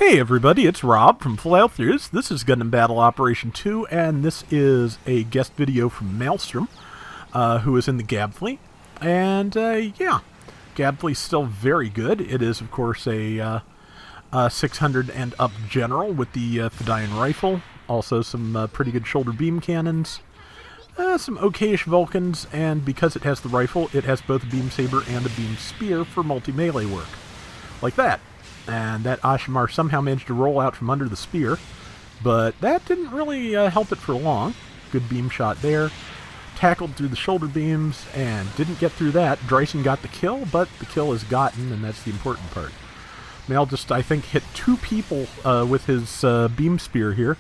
Hey everybody, it's Rob from Flailthroughs. This is Gundam Battle Operation 2, and this is a guest video from Maelstrom, who is in the Gabthley. And, yeah, Gabthley's still very good. It is, of course, a 600 and up general with the Fideian rifle. Also some pretty good shoulder beam cannons. Some okayish Vulcans, and because it has the rifle, it has both a beam saber and a beam spear for multi-melee work. Like that. And that Ashimar somehow managed to roll out from under the spear, but that didn't really help it for long. Good beam shot there. Tackled through the shoulder beams and didn't get through that. Dryson got the kill, but the kill is gotten, and that's the important part. Mal just, I think, hit two people with his beam spear here,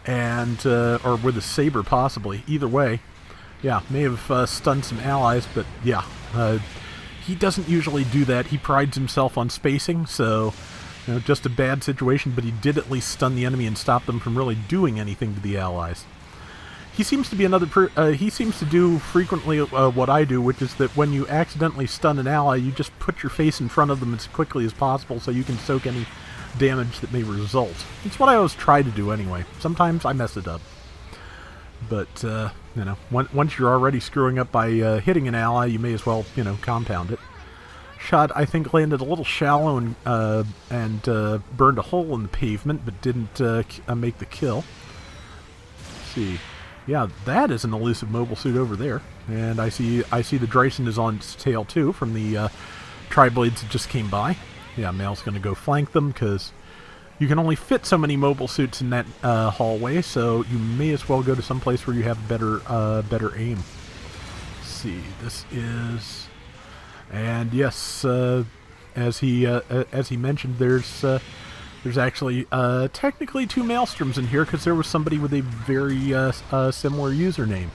and or with his saber possibly. Either way, yeah, may have stunned some allies, but yeah. He doesn't usually do that. He prides himself on spacing, so just a bad situation, but he did at least stun the enemy and stop them from really doing anything to the allies. He seems to be he seems to do frequently what I do, which is that when you accidentally stun an ally, you just put your face in front of them as quickly as possible so you can soak any damage that may result. It's what I always try to do anyway. Sometimes I mess it up. But, once you're already screwing up by hitting an ally, you may as well, compound it. Shot, I think, landed a little shallow and burned a hole in the pavement, but didn't make the kill. Let's see. Yeah, that is an elusive mobile suit over there. And I see the Dryson is on its tail, too, from the tri-blades that just came by. Yeah, Mal's going to go flank them, because you can only fit so many mobile suits in that hallway, so you may as well go to some place where you have better aim. Let's see, this is, and yes, as he mentioned, there's actually technically two Maelstroms in here because there was somebody with a very similar username.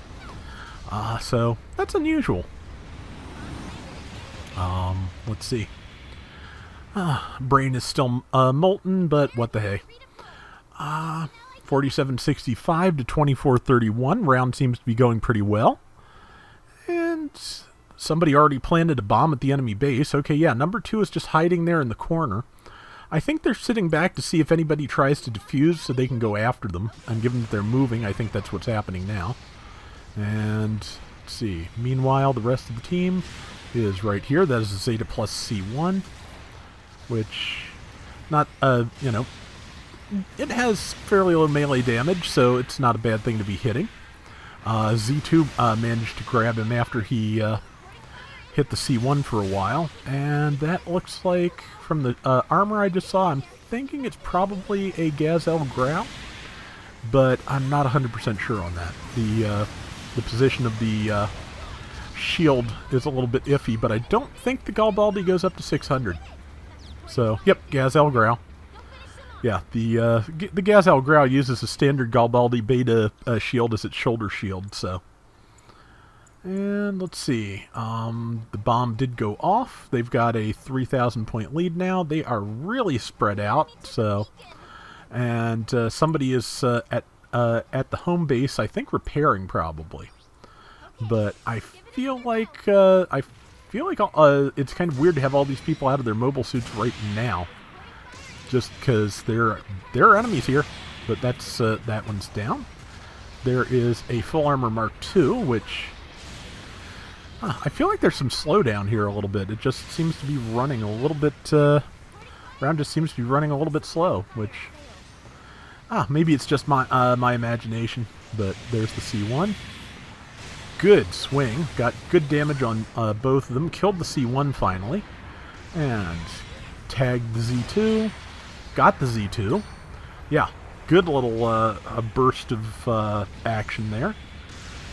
So that's unusual. Let's see. Brain is still molten, but what the hey. 4765 to 2431. Round seems to be going pretty well. And somebody already planted a bomb at the enemy base. Okay, yeah, number 2 is just hiding there in the corner. I think they're sitting back to see if anybody tries to defuse so they can go after them. And given that they're moving, I think that's what's happening now. And let's see. Meanwhile, the rest of the team is right here. That is a Zeta plus C1. Which, not, it has fairly low melee damage, so it's not a bad thing to be hitting. Z2 managed to grab him after he hit the C1 for a while, and that looks like, from the armor I just saw, I'm thinking it's probably a Gazelle Grau, but I'm not 100% sure on that. The position of the shield is a little bit iffy, but I don't think the Garibaldi goes up to 600. So, yep, Gazelle Grau. Yeah, the Gazelle Grau uses a standard Garibaldi beta shield as its shoulder shield, so. And let's see. The bomb did go off. They've got a 3,000 point lead now. They are really spread out, so. And somebody is at the home base, I think repairing probably. But I feel like it's kind of weird to have all these people out of their mobile suits right now, just because there are enemies here. But that's that one's down. There is a full armor Mark II, which I feel like there's some slowdown here a little bit. It just seems to be running a little bit. Round just seems to be running a little bit slow, which maybe it's just my imagination. But there's the C1. Good swing. Got good damage on both of them. Killed the C1 finally. And tagged the Z2. Got the Z2. Yeah, good little burst of action there.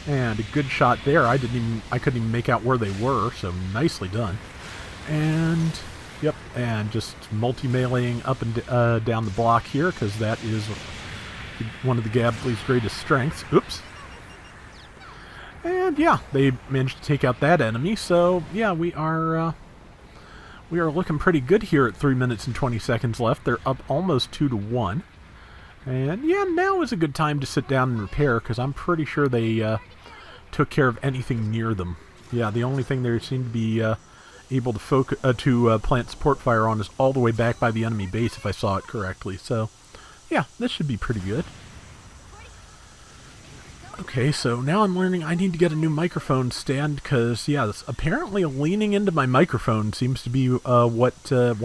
And a good shot there. I couldn't even make out where they were, so nicely done. And, yep, and just multi-meleeing up and down the block here, because that is one of the Gabthley's greatest strengths. Oops. And yeah, they managed to take out that enemy, so yeah, we are looking pretty good here at 3 minutes and 20 seconds left. They're up almost 2-1. And yeah, now is a good time to sit down and repair, because I'm pretty sure they took care of anything near them. Yeah, the only thing they seem to be able to plant support fire on is all the way back by the enemy base, if I saw it correctly. So, yeah, this should be pretty good. Okay, so now I'm learning I need to get a new microphone stand because, yeah, apparently leaning into my microphone seems to be one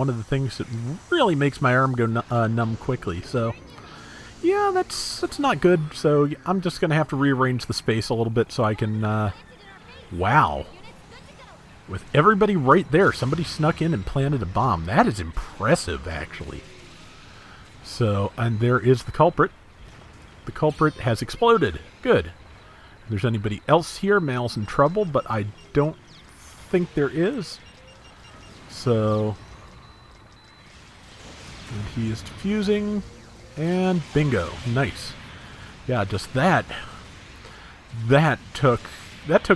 of the things that really makes my arm go numb quickly. So, yeah, that's not good. So I'm just going to have to rearrange the space a little bit so I can... wow. With everybody right there, somebody snuck in and planted a bomb. That is impressive, actually. So, and there is the culprit. The culprit has exploded. Good. If there's anybody else here, Mal's in trouble, but I don't think there is. So, and he is defusing, and bingo. Nice. Yeah, just that. That took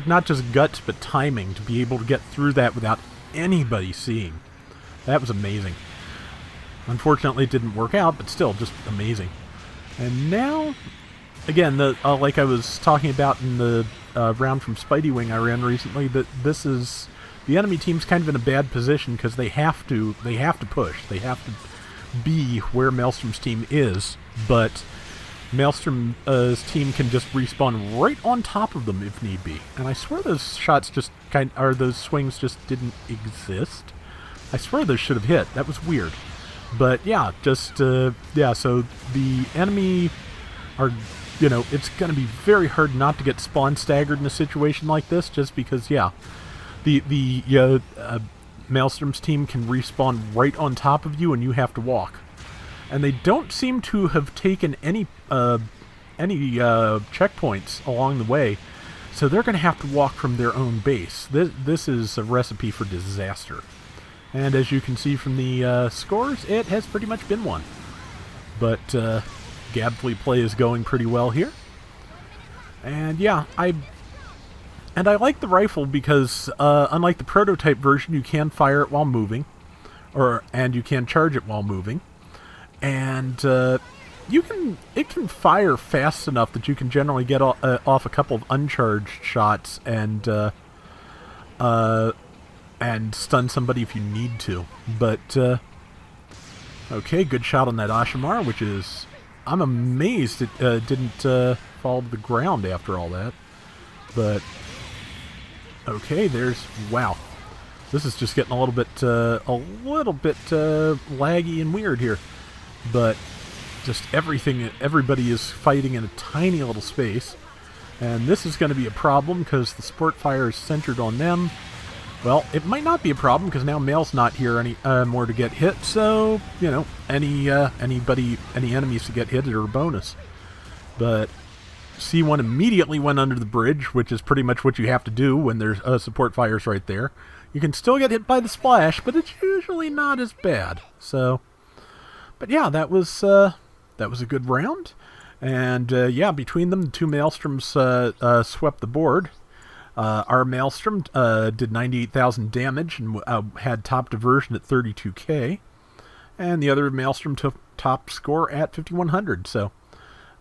not just guts, but timing to be able to get through that without anybody seeing. That was amazing. Unfortunately, it didn't work out, but still, just amazing. And now, again, like I was talking about in the round from Spidey Wing I ran recently, that this is the enemy team's kind of in a bad position because they have to push, they have to be where Maelstrom's team is, but Maelstrom's team can just respawn right on top of them if need be. And I swear those shots just those swings just didn't exist. I swear those should have hit. That was weird. But yeah, just, yeah, so the enemy are, you know, it's going to be very hard not to get spawn staggered in a situation like this, just because, yeah, the Maelstrom's team can respawn right on top of you and you have to walk. And they don't seem to have taken any checkpoints along the way, so they're going to have to walk from their own base. This is a recipe for disaster. And as you can see from the scores, it has pretty much been one. But Gabthley play is going pretty well here. And yeah, I like the rifle because unlike the prototype version, you can fire it while moving, and you can charge it while moving, and it can fire fast enough that you can generally get off a couple of uncharged shots and stun somebody if you need to. But, okay, good shot on that Ashamar, which is... I'm amazed it didn't fall to the ground after all that. But, okay, there's... Wow. This is just getting a little bit laggy and weird here. But, just everybody is fighting in a tiny little space. And this is going to be a problem because the support fire is centered on them. Well, it might not be a problem because now Mail's not here more to get hit, so, you know, any enemies to get hit are a bonus. But C1 immediately went under the bridge, which is pretty much what you have to do when there's support fires right there. You can still get hit by the splash, but it's usually not as bad. So, but yeah, that was a good round. And yeah, between them, the two Maelstroms swept the board. Our Maelstrom did 98,000 damage and had top diversion at 32k. And the other Maelstrom took top score at 5,100. So,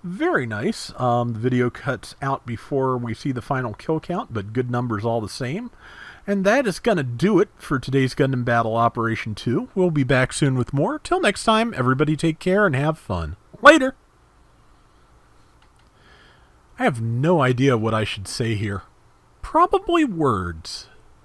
very nice. The video cuts out before we see the final kill count, but good numbers all the same. And that is going to do it for today's Gundam Battle Operation 2. We'll be back soon with more. Till next time, everybody take care and have fun. Later! I have no idea what I should say here. Probably words.